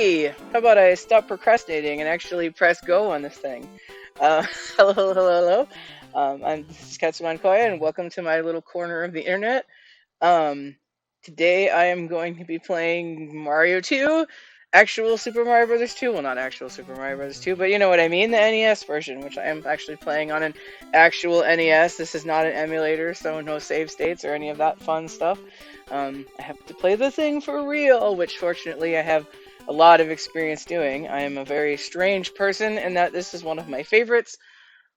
Hey, how about I stop procrastinating and actually press go on this thing? Hello, hello, hello. This is Katsuman Koya, and welcome to my little corner of the internet. Um, Today I am going to be playing Mario 2, actual Super Mario Brothers 2. Well, not actual Super Mario Brothers 2, but you know what I mean, the NES version, which I am actually playing on an actual NES. This is not an emulator, so no save states or any of that fun stuff. I have to play the thing for real, which fortunately I have a lot of experience doing. I am a very strange person in that this is one of my favorites.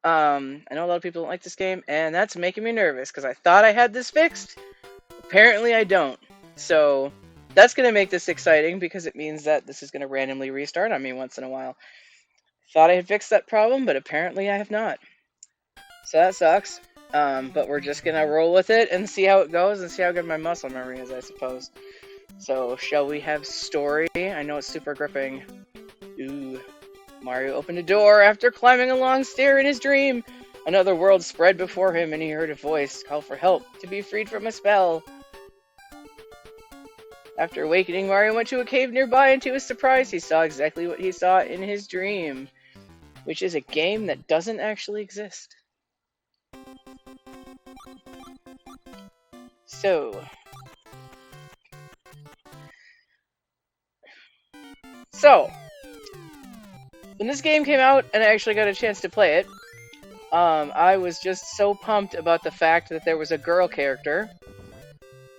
I know a lot of people don't like this game, and that's making me nervous because I thought I had this fixed. Apparently I don't. So that's going to make this exciting because it means that this is going to randomly restart on me once in a while. Thought I had fixed that problem, but apparently I have not. So that sucks. But we're just going to roll with it and see how it goes and see how good my muscle memory is, I suppose. So shall we have story? I know it's super gripping. Ooh. Mario opened a door after climbing a long stair in his dream. Another world spread before him, and he heard a voice call for help to be freed from a spell. After awakening, Mario went to a cave nearby, and to his surprise, he saw exactly what he saw in his dream, which is a game that doesn't actually exist. So, when this game came out, and I actually got a chance to play it, I was just so pumped about the fact that there was a girl character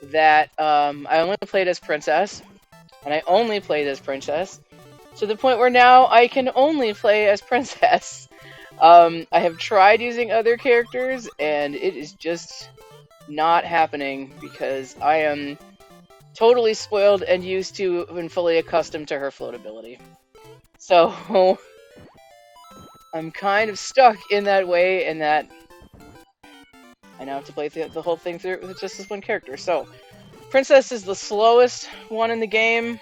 that I only played as Princess, and I only played as Princess, to the point where now I can only play as Princess. I have tried using other characters, and it is just not happening because I am totally spoiled and used to and fully accustomed to her floatability. So I'm kind of stuck in that way, in that I now have to play the whole thing through with just this one character. So, Princess is the slowest one in the game.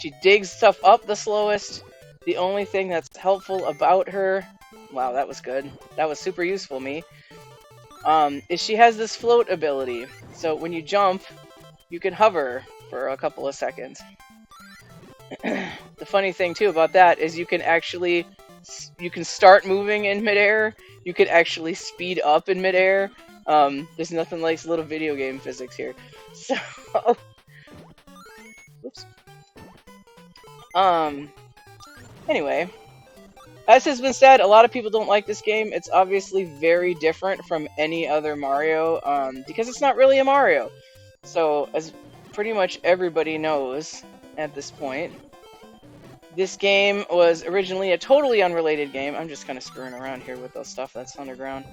She digs stuff up the slowest. The only thing that's helpful about her... Wow, that was good. That was super useful, me. Is she has this float ability. So when you jump, you can hover for a couple of seconds. The funny thing, too, about that is you can start moving in midair. You can actually speed up in midair. There's nothing like little video game physics here. So, oops. Anyway, as has been said, a lot of people don't like this game. It's obviously very different from any other Mario, because it's not really a Mario. So, as pretty much everybody knows at this point, this game was originally a totally unrelated game. I'm just kind of screwing around here with the stuff that's underground.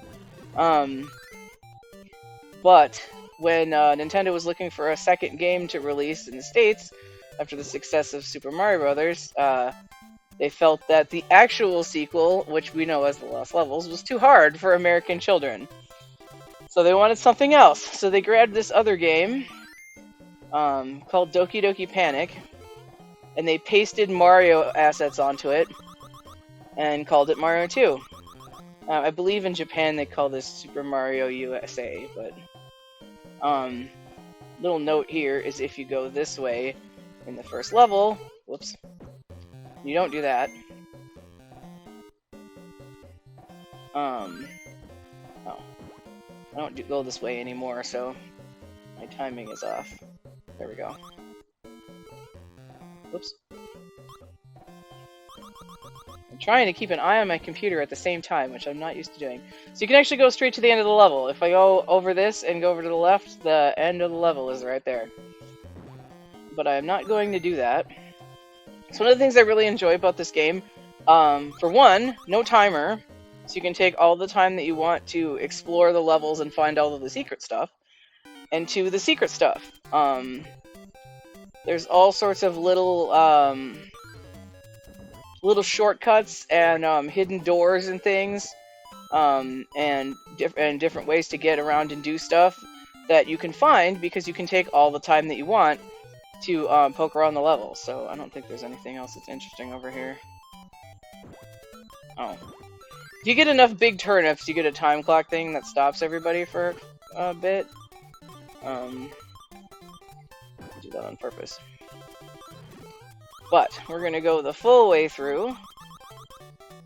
But when Nintendo was looking for a second game to release in the States, after the success of Super Mario Brothers, they felt that the actual sequel, which we know as The Lost Levels, was too hard for American children. So they wanted something else. So they grabbed this other game called Doki Doki Panic, and they pasted Mario assets onto it and called it Mario 2. I believe in Japan they call this Super Mario USA, but little note here is if you go this way in the first level, whoops, you don't do that. Oh, I don't go this way anymore, so my timing is off. There we go. Whoops. I'm trying to keep an eye on my computer at the same time, which I'm not used to doing. So you can actually go straight to the end of the level. If I go over this and go over to the left, the end of the level is right there. But I'm not going to do that. So one of the things I really enjoy about this game, for one, no timer. So you can take all the time that you want to explore the levels and find all of the secret stuff. And two, the secret stuff. There's all sorts of little shortcuts and hidden doors and things, and different ways to get around and do stuff that you can find because you can take all the time that you want to poke around the level. So I don't think there's anything else that's interesting over here. Oh. If you get enough big turnips, you get a time clock thing that stops everybody for a bit. I do that on purpose. But we're going to go the full way through,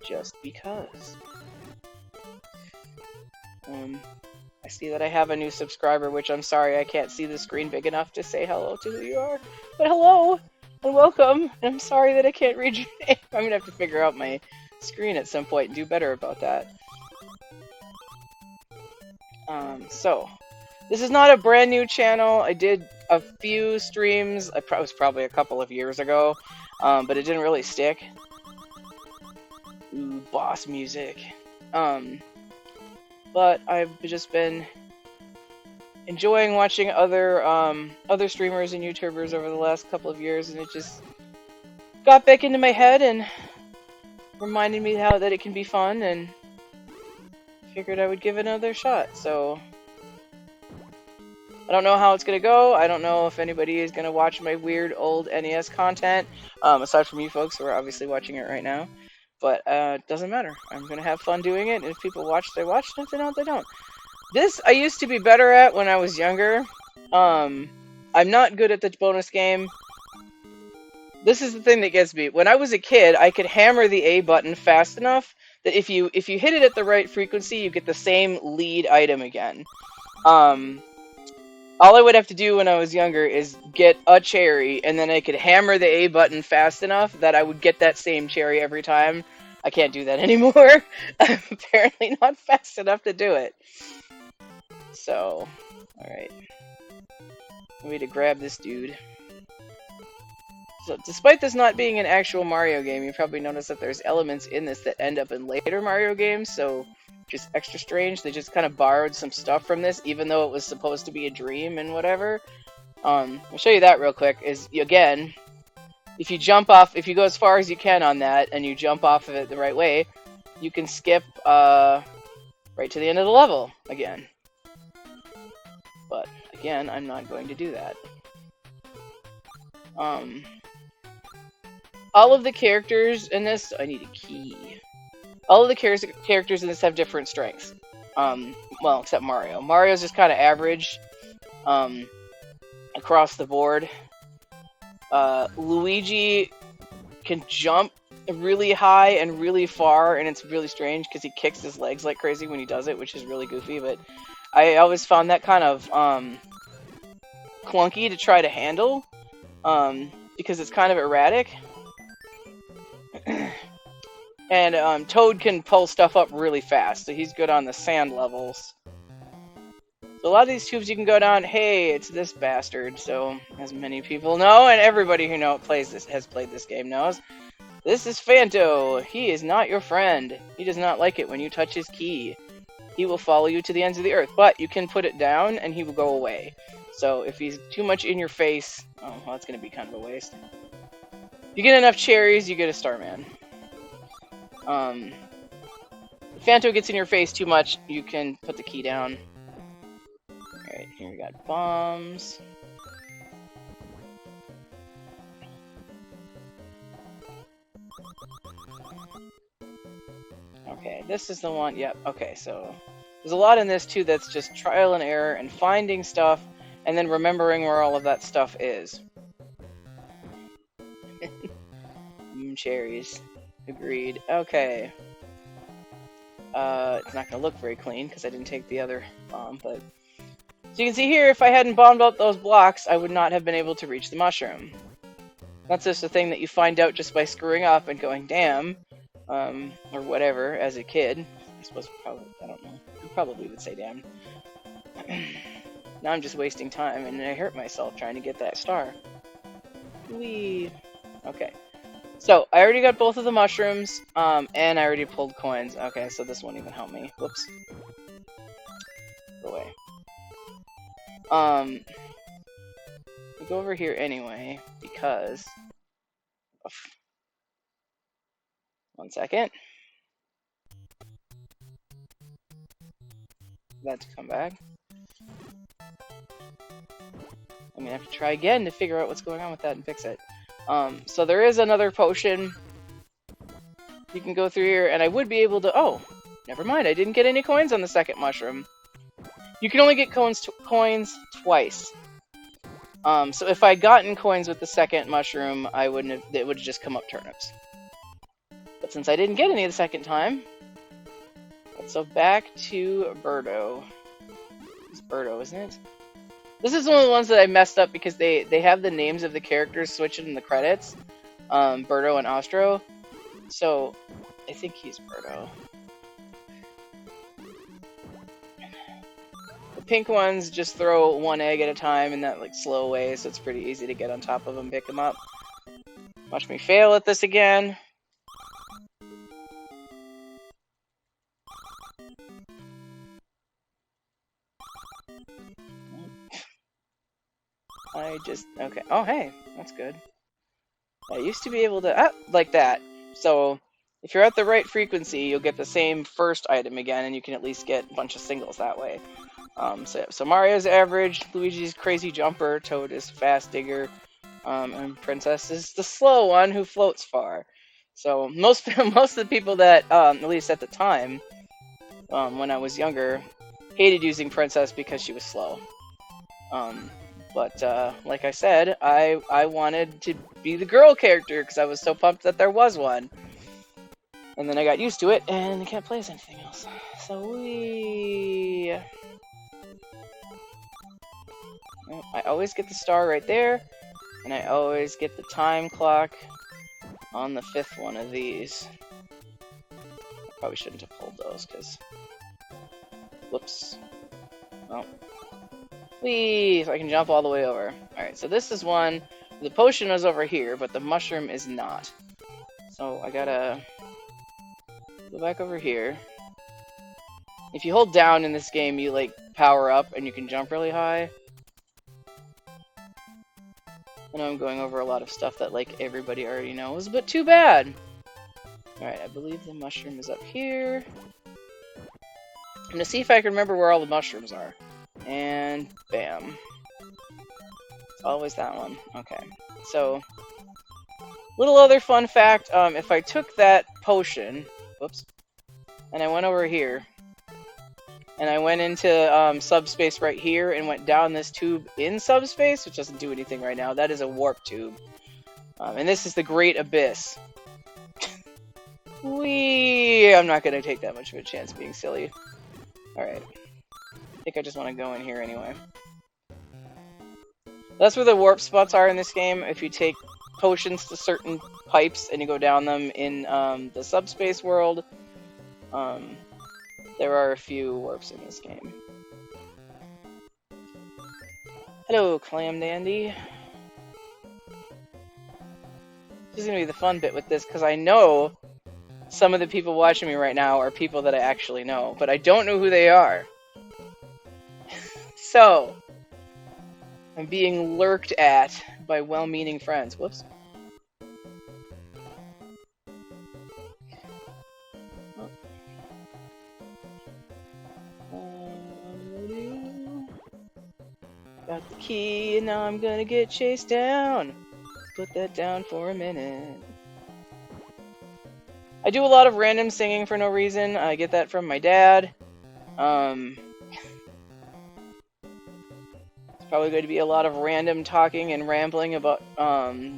just because. I see that I have a new subscriber, which I'm sorry I can't see the screen big enough to say hello to who you are. But hello, and welcome, and I'm sorry that I can't read your name. I'm going to have to figure out my screen at some point and do better about that. So, this is not a brand new channel. I did a few streams, it was probably a couple of years ago, but it didn't really stick. Ooh, boss music. But I've just been enjoying watching other streamers and YouTubers over the last couple of years, and it just got back into my head and reminded me that it can be fun, and figured I would give it another shot. So I don't know how it's gonna go. I don't know if anybody is gonna watch my weird old NES content, aside from you folks who are obviously watching it right now. But it doesn't matter. I'm gonna have fun doing it, and if people watch, they watch, and if they don't, they don't. This I used to be better at when I was younger. I'm not good at the bonus game. This is the thing that gets me. When I was a kid, I could hammer the A button fast enough that if you hit it at the right frequency, you get the same lead item again. All I would have to do when I was younger is get a cherry, and then I could hammer the A button fast enough that I would get that same cherry every time. I can't do that anymore. I'm apparently not fast enough to do it. So, alright. I need to grab this dude. So, despite this not being an actual Mario game, you probably noticed that there's elements in this that end up in later Mario games, so just extra strange. They just kind of borrowed some stuff from this, even though it was supposed to be a dream and whatever. I'll show you that real quick. Again, if you jump off, if you go as far as you can on that, and you jump off of it the right way, you can skip right to the end of the level again. But again, I'm not going to do that. All of the characters in this, I need a key. All of the characters in this have different strengths. Well, except Mario. Mario's just kind of average across the board. Luigi can jump really high and really far, and it's really strange because he kicks his legs like crazy when he does it, which is really goofy, but I always found that kind of clunky to try to handle because it's kind of erratic. And Toad can pull stuff up really fast, so he's good on the sand levels. So a lot of these tubes you can go down, hey, it's this bastard. So, as many people know, and everybody who has played this game knows, this is Phanto. He is not your friend. He does not like it when you touch his key. He will follow you to the ends of the earth, but you can put it down and he will go away. So if he's too much in your face, oh, well, that's going to be kind of a waste. If you get enough cherries, you get a Starman. If Phanto gets in your face too much, you can put the key down. Alright, here we got bombs. Okay, this is the one, yep, okay, so there's a lot in this too that's just trial and error and finding stuff and then remembering where all of that stuff is. Cherries. Agreed. Okay. It's not gonna look very clean because I didn't take the other bomb, but so you can see here, if I hadn't bombed out those blocks, I would not have been able to reach the mushroom. That's just a thing that you find out just by screwing up and going, damn, or whatever, as a kid. I suppose probably, I don't know. You probably would say damn. Now I'm just wasting time, and I hurt myself trying to get that star. Whee! Okay. So, I already got both of the mushrooms, and I already pulled coins. Okay, so this won't even help me. Whoops. Go away. We'll go over here anyway, because... One second. That's come back. I'm gonna have to try again to figure out what's going on with that and fix it. So there is another potion. You can go through here, and I would be able to... Oh, never mind, I didn't get any coins on the second mushroom. You can only get coins twice. So if I'd gotten coins with the second mushroom, I wouldn't have. It would have just come up turnips. But since I didn't get any the second time, so back to Birdo. It's Birdo, isn't it? This is one of the ones that I messed up because they have the names of the characters switched in the credits. Birdo and Ostro. So I think he's Birdo. The pink ones just throw one egg at a time in that like slow way, so it's pretty easy to get on top of them, pick them up. Watch me fail at this again. Okay. Oh, hey, that's good. I used to be able to, like that. So if you're at the right frequency, you'll get the same first item again, and you can at least get a bunch of singles that way. So Mario's average, Luigi's crazy jumper, Toad is fast digger, and Princess is the slow one who floats far. So most of the people that, at least at the time, when I was younger, hated using Princess because she was slow. But like I said, I wanted to be the girl character because I was so pumped that there was one. And then I got used to it, and I can't play as anything else. So I always get the star right there, and I always get the time clock on the fifth one of these. I probably shouldn't have pulled those, because... Whoops. Oh. Whee! So I can jump all the way over. Alright, so this is one. The potion is over here, but the mushroom is not. So I gotta go back over here. If you hold down in this game, you like power up and you can jump really high. I know I'm going over a lot of stuff that like everybody already knows, but too bad! Alright, I believe the mushroom is up here. I'm gonna see if I can remember where all the mushrooms are. And bam. It's always that one. Okay. So, little other fun fact, if I took that potion, whoops, and I went over here, and I went into subspace right here and went down this tube in subspace, which doesn't do anything right now, that is a warp tube. And this is the Great Abyss. Whee! I'm not gonna take that much of a chance being silly. Alright. I think I just want to go in here anyway. That's where the warp spots are in this game. If you take potions to certain pipes and you go down them in the subspace world, there are a few warps in this game. Hello, Clam Dandy. This is going to be the fun bit with this, because I know some of the people watching me right now are people that I actually know, but I don't know who they are. So, I'm being lurked at by well-meaning friends. Whoops. Got the key, and now I'm gonna get chased down. Put that down for a minute. I do a lot of random singing for no reason. I get that from my dad. Probably going to be a lot of random talking and rambling about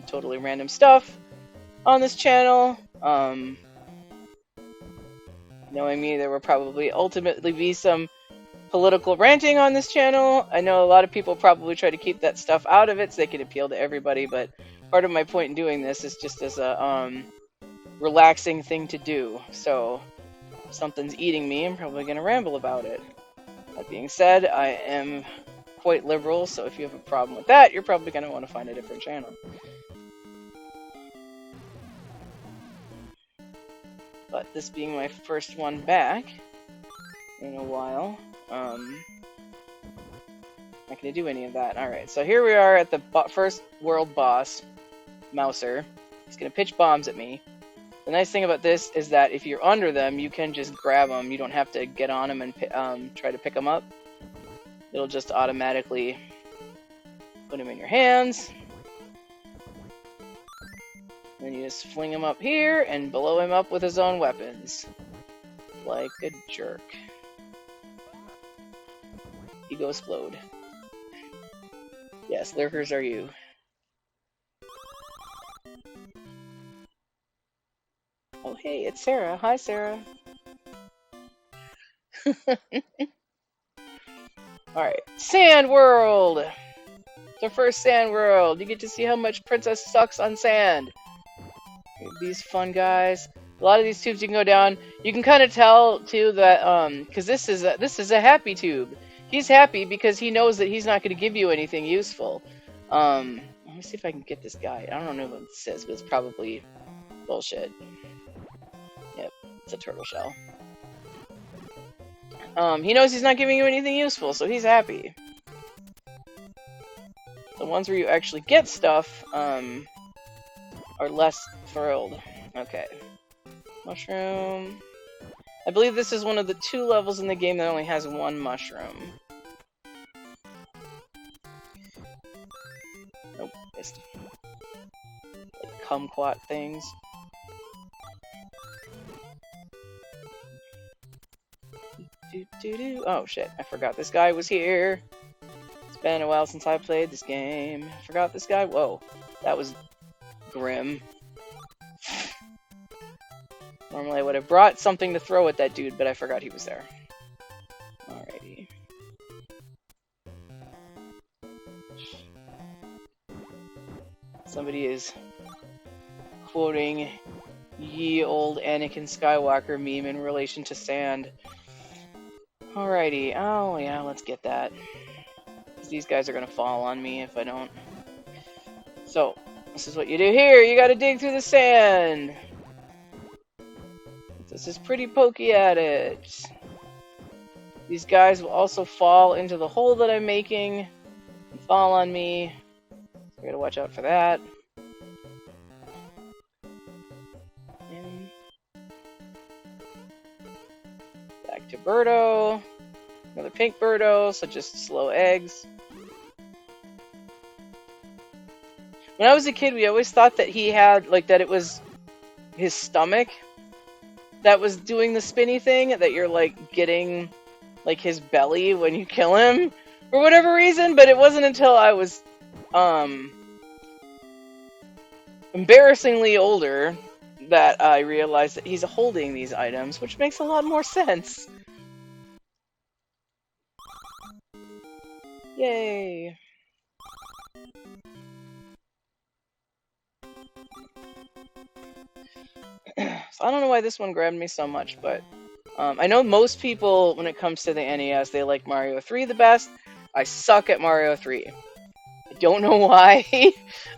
totally random stuff on this channel. Knowing me, there will probably ultimately be some political ranting on this channel. I know a lot of people probably try to keep that stuff out of it so they can appeal to everybody, but part of my point in doing this is just as a relaxing thing to do. So if something's eating me, I'm probably going to ramble about it. That being said, I am quite liberal, so if you have a problem with that, you're probably going to want to find a different channel. But this being my first one back in a while, I'm not going to do any of that. Alright, so here we are at the first world boss, Mouser. He's going to pitch bombs at me. The nice thing about this is that if you're under them, you can just grab them. You don't have to get on them and try to pick them up. It'll just automatically put him in your hands. Then you just fling him up here and blow him up with his own weapons. Like a jerk. Ego explode. Yes, lurkers are you. Oh, hey, it's Sarah. Hi, Sarah. Alright, Sand World! The first Sand World! You get to see how much Princess sucks on sand. These fun guys. A lot of these tubes you can go down. You can kind of tell too that because this is a happy tube. He's happy because he knows that he's not going to give you anything useful. Let me see if I can get this guy. I don't know what it says, but it's probably bullshit. Yep, it's a turtle shell. He knows he's not giving you anything useful, so he's happy. The ones where you actually get stuff are less thrilled. Okay. Mushroom. I believe this is one of the 2 levels in the game that only has 1 mushroom. Nope, missed. Like kumquat things. Oh shit, I forgot this guy was here. It's been a while since I played this game. I forgot this guy. Whoa, that was grim. Normally I would have brought something to throw at that dude, but I forgot he was there. Alrighty. Somebody is quoting ye old Anakin Skywalker meme in relation to sand. Alrighty. Oh yeah, let's get that. These guys are gonna fall on me if I don't. So, this is what you do here. You gotta dig through the sand. This is pretty pokey at it. These guys will also fall into the hole that I'm making and fall on me. So I gotta watch out for that. And back to Birdo. Another pink Birdo, so just slow eggs. When I was a kid, we always thought that he had, like, that it was his stomach that was doing the spinny thing, that you're, like, getting, like, his belly when you kill him, for whatever reason, but it wasn't until I was, embarrassingly older that I realized that he's holding these items, which makes a lot more sense. Yay! So I don't know why this one grabbed me so much, but I know most people, when it comes to the NES, they like Mario 3 the best. I suck at Mario 3. I don't know why.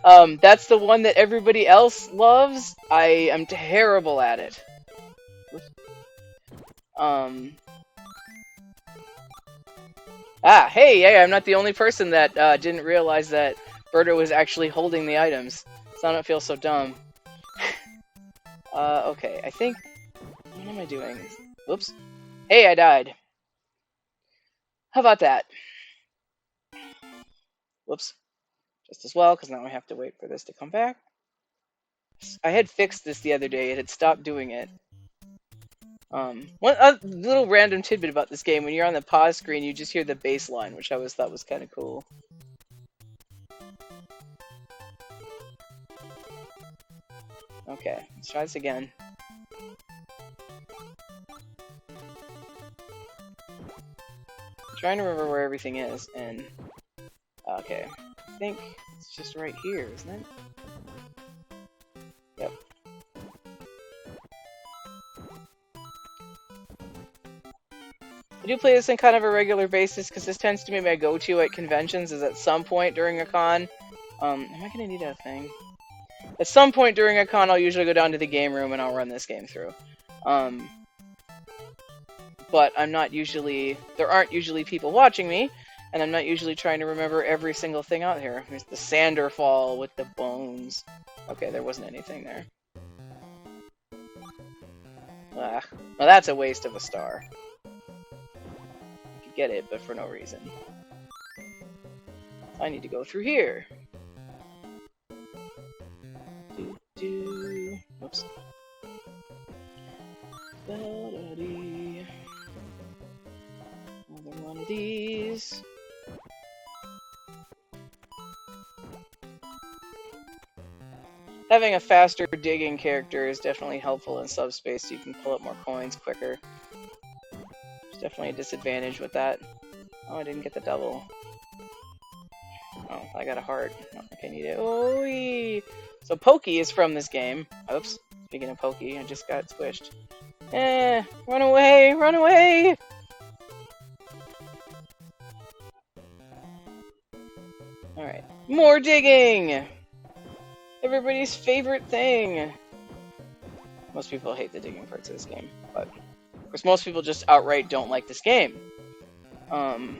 That's the one that everybody else loves. I am terrible at it. Hey, I'm not the only person that didn't realize that Birdo was actually holding the items, so I don't feel so dumb. Okay, I think... What am I doing? Whoops. Hey, I died. How about that? Whoops. Just as well, because now I have to wait for this to come back. I had fixed this the other day. It had stopped doing it. One little random tidbit about this game. When you're on the pause screen, you just hear the bass line, which I always thought was kind of cool. Okay, let's try this again. I'm trying to remember where everything is, and... Okay, I think it's just right here, isn't it? Yep. I do play this on kind of a regular basis, because this tends to be my go-to at conventions, is at some point during a con. Am I gonna need a thing? At some point during a con, I'll usually go down to the game room and I'll run this game through. But I'm not usually... There aren't usually people watching me, and I'm not usually trying to remember every single thing out here. There's the Sanderfall with the bones. Okay, there wasn't anything there. Well, that's a waste of a star. I could get it, but for no reason. I need to go through here. Whoops. Another one of these. having a faster digging character is definitely helpful in subspace, so you can pull up more coins quicker. There's definitely a disadvantage with that. Oh, I didn't get the double. Oh, I got a heart. I don't think I need it. Oh, so Pokey is from this game. Oops. Speaking of Pokey, I just got squished. Run away! Run away! Alright. More digging! Everybody's favorite thing! Most people hate the digging parts of this game, but of course most people just outright don't like this game. I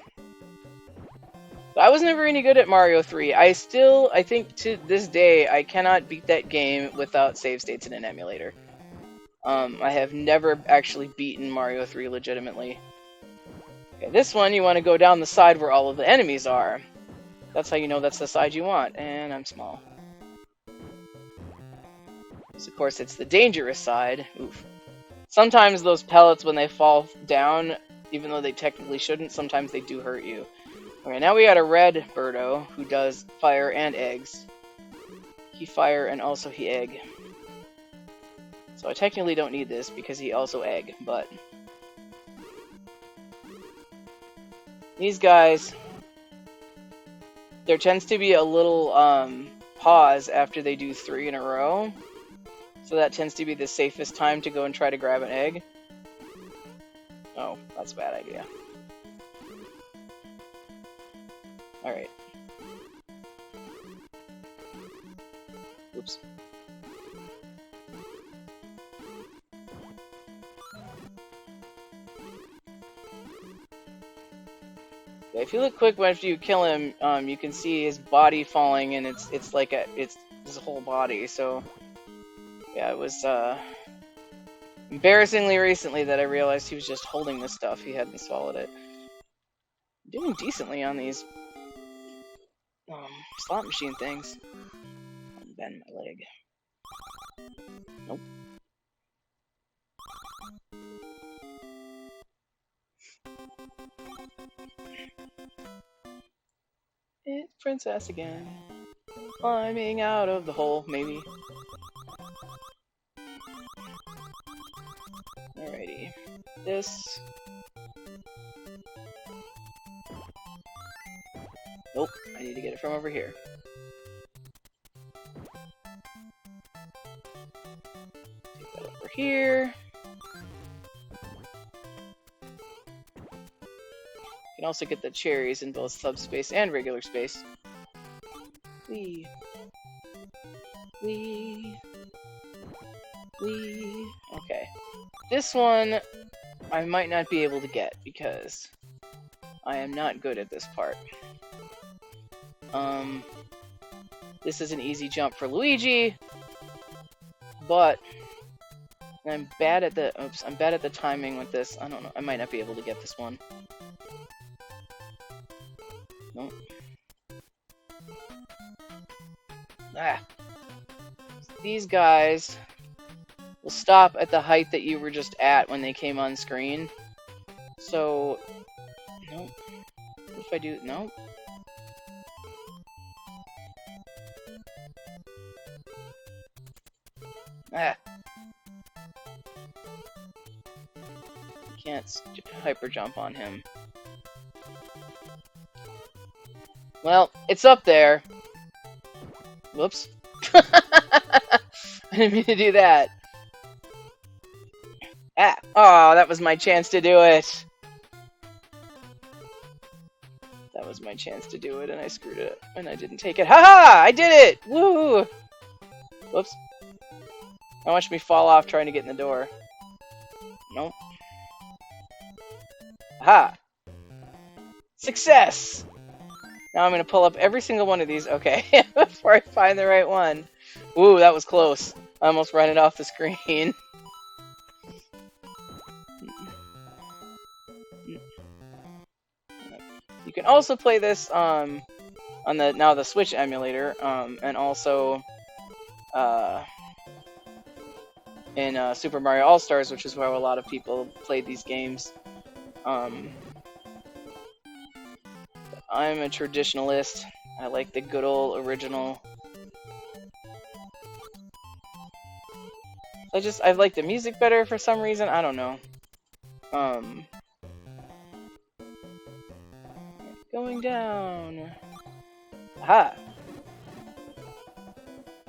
was never any good at Mario 3. I think to this day, I cannot beat that game without save states in an emulator. I have never actually beaten Mario 3 legitimately. Okay, this one, you want to go down the side where all of the enemies are. That's how you know that's the side you want. And I'm small. So of course, it's the dangerous side. Oof. Sometimes those pellets, when they fall down, even though they technically shouldn't, sometimes they do hurt you. Okay, now we got a red Birdo who does fire and eggs. He fire and also he egg. So I technically don't need this because he also egg, but these guys, there tends to be a little pause after they do 3 in a row. So that tends to be the safest time to go and try to grab an egg. Oh, that's a bad idea. Alright. Oops. Yeah, if you look quick after you kill him, you can see his body falling, and it's his whole body. So yeah, it was embarrassingly recently that I realized he was just holding this stuff. He hadn't swallowed it. I'm doing decently on these slot machine things. Bend my leg. Nope. It's Princess again. Climbing out of the hole, maybe. Alrighty. This. Nope, I need to get it from over here. Take that over here. You can also get the cherries in both subspace and regular space. Wee. Wee. Wee. Okay. This one, I might not be able to get because I am not good at this part. This is an easy jump for Luigi, but I'm bad at the, I'm bad at the timing with this. I don't know, I might not be able to get this one. Nope. Ah. These guys will stop at the height that you were just at when they came on screen. So, nope. What if I do, nope. Ah. You can't hyper jump on him. Well, it's up there. Whoops. I didn't mean to do that. Ah! Oh, that was my chance to do it. That was my chance to do it, and I screwed it up, and I didn't take it. Haha! I did it! Woo! Whoops. Now watch me fall off trying to get in the door. Nope. Aha! Success! Now I'm gonna pull up every single one of these. Okay, before I find the right one. Ooh, that was close. I almost ran it off the screen. You can also play this on the Switch emulator, and also in Super Mario All-Stars, which is where a lot of people played these games. I'm a traditionalist. I like the good old original. I like the music better for some reason. I don't know. Going down. Aha.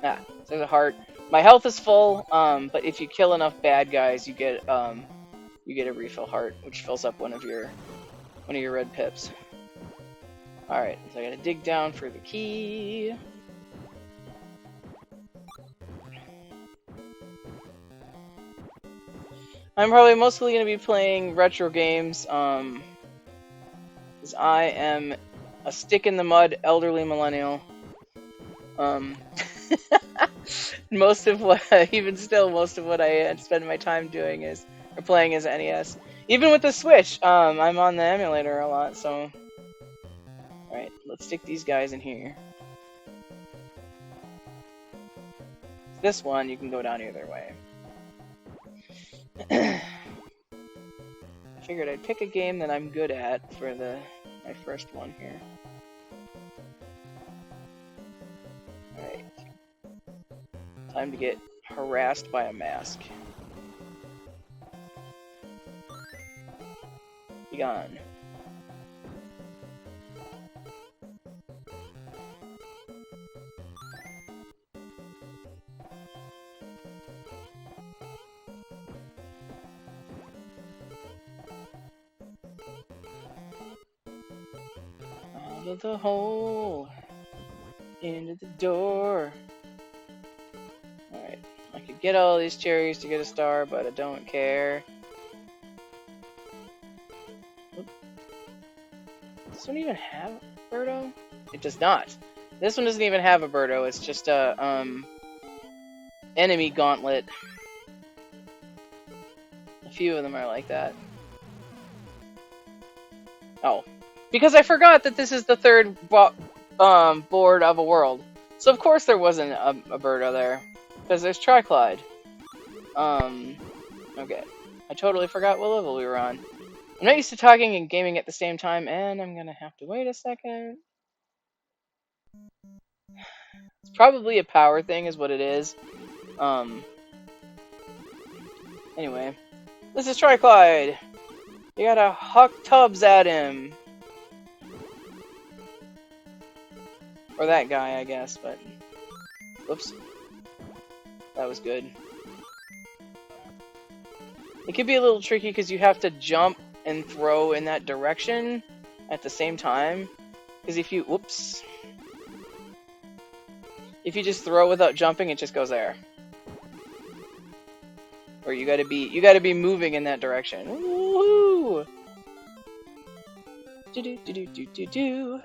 Ah, there's a heart. My health is full. But if you kill enough bad guys, you get a refill heart, which fills up one of your red pips. All right, so I gotta dig down for the key. I'm probably mostly going to be playing retro games, because I am a stick-in-the-mud elderly millennial. Most of what I spend my time doing is, or playing is NES. Even with the Switch, I'm on the emulator a lot, so... Alright, let's stick these guys in here. This one, you can go down either way. I figured I'd pick a game that I'm good at for my first one here. Alright. Time to get harassed by a mask. Be gone. Out of the hole, into the door. Alright, I could get all these cherries to get a star, but I don't care. Oop. Does this one even have a Birdo? It does not. This one doesn't even have a Birdo, it's just a, enemy gauntlet. A few of them are like that. Oh. Because I forgot that this is the third board of a world. So of course there wasn't a Birdo there. Because there's Triclide. Okay. I totally forgot what level we were on. I'm not used to talking and gaming at the same time, and I'm gonna have to wait a second. It's probably a power thing is what it is. Anyway. This is Triclide! You gotta huck tubs at him. Or that guy, I guess, but... Whoops. That was good. It could be a little tricky because you have to jump and throw in that direction at the same time. Because if you... Whoops. If you just throw without jumping, it just goes there. Or you gotta be moving in that direction. Woohoo! Do do do do do do do.